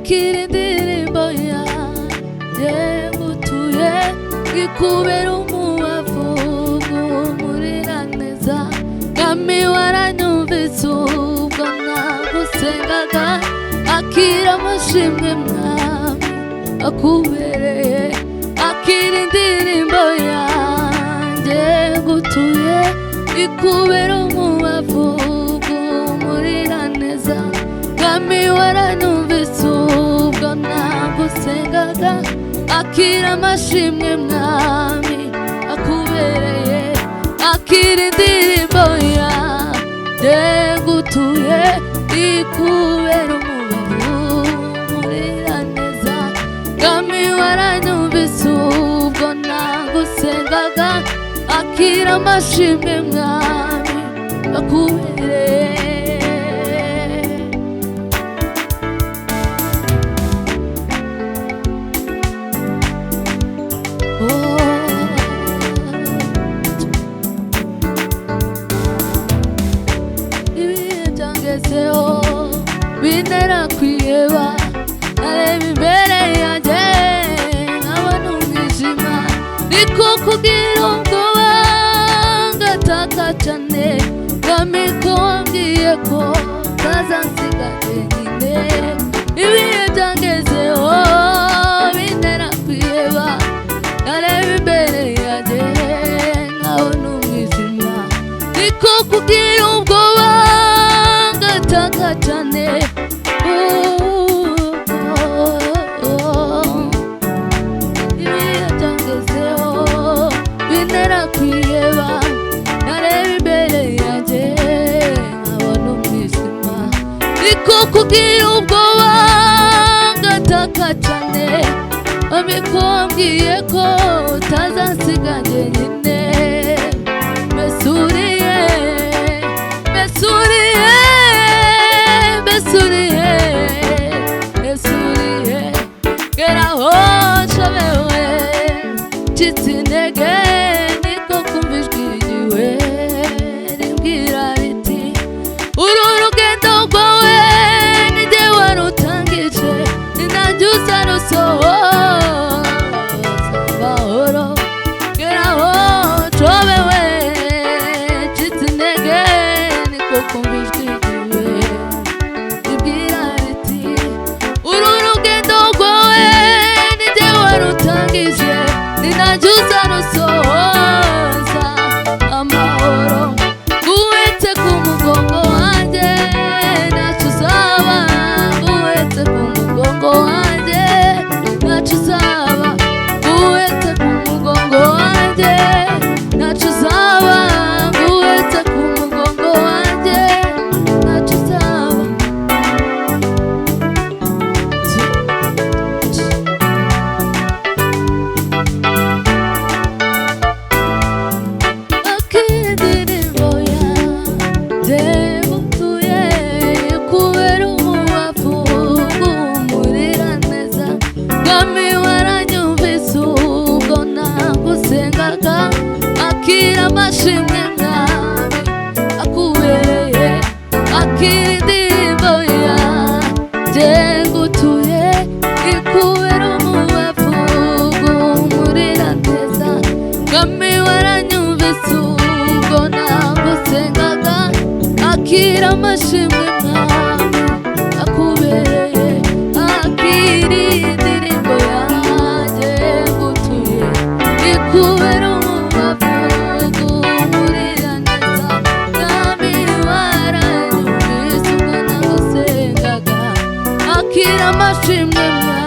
akira indirimbo yanjye ngutuye ikubera umubavu guhumurira neza mwami waranyumvise ubwo nagusengaga akira amashimwe mwami akubereye akira indirimbo yanjye ngutuye ikubera umubavu guhumurira neza mwami waranyumvise ubwo nagusengaga akira amashimwe mwami akubereye akira indirimbo yanjye ngutuye ikubera umubavu guhumurira neza mwami waranyumvise ubwo nagusengaga akira amashimwe mwami akubereye. Ibihe byangezeho bintera kwiheba nareba imbere yanjye nkabona umwijima niko kugira ubwoba ngataka cyane mwami ko wambwiye ko utazansiga jyenyine. Ibihe byangezeho bintera kwiheba nareba imbere yanjye nkabona umwijima niko kugira ubwoba ngataka cyane. Ibihe byangezeho bintera kwiheba nareba imbere yanjye nkabona umwijima niko kugira ubwoba ngataka cyane mwami ko wambwiye ko utazansiga jyenyine. Mbesuriye mbesuriye mbesuriye mbesuriye geraho nshobewe ncitse intege niko kumva ijwi ryiwe rimbwira riti uru rugendo rwawe ni jye warutangije ni nanjye uzarusohoza amahoro. Geraho nshobewe ncitse intege niko kumva ijwi ryiwe rimbwira riti uru rugendo rwawe ni jye warutangije ni nanjye uzarusohoza amahoro. Nguhetse ku mugongo wanjye ntacyo uzaba nguhetse ku mugongo wanjye ntacyo uzaba nguhetse ku mugongo wanjye ntacyo uzaba nguhetse ku mugongo wanjye ntacyo uzaba. Akira indirimbo yanjye ngutuye ikubera umubavu guhumurira neza mwami waranyumvise ubwo nagusengaga akira amashimwe mwami akubereye akira indirimbo yanjye ngutuye ikubera umubavu guhumurira neza mwami waranyumvise ubwo nagusengaga akira amashimwe mwami akubereye akira indirimbo yanjye ngutuye ikubera umubavu guhumurira neza mwami waranyumvise ubwo nagusengaga akira amashimwe mwami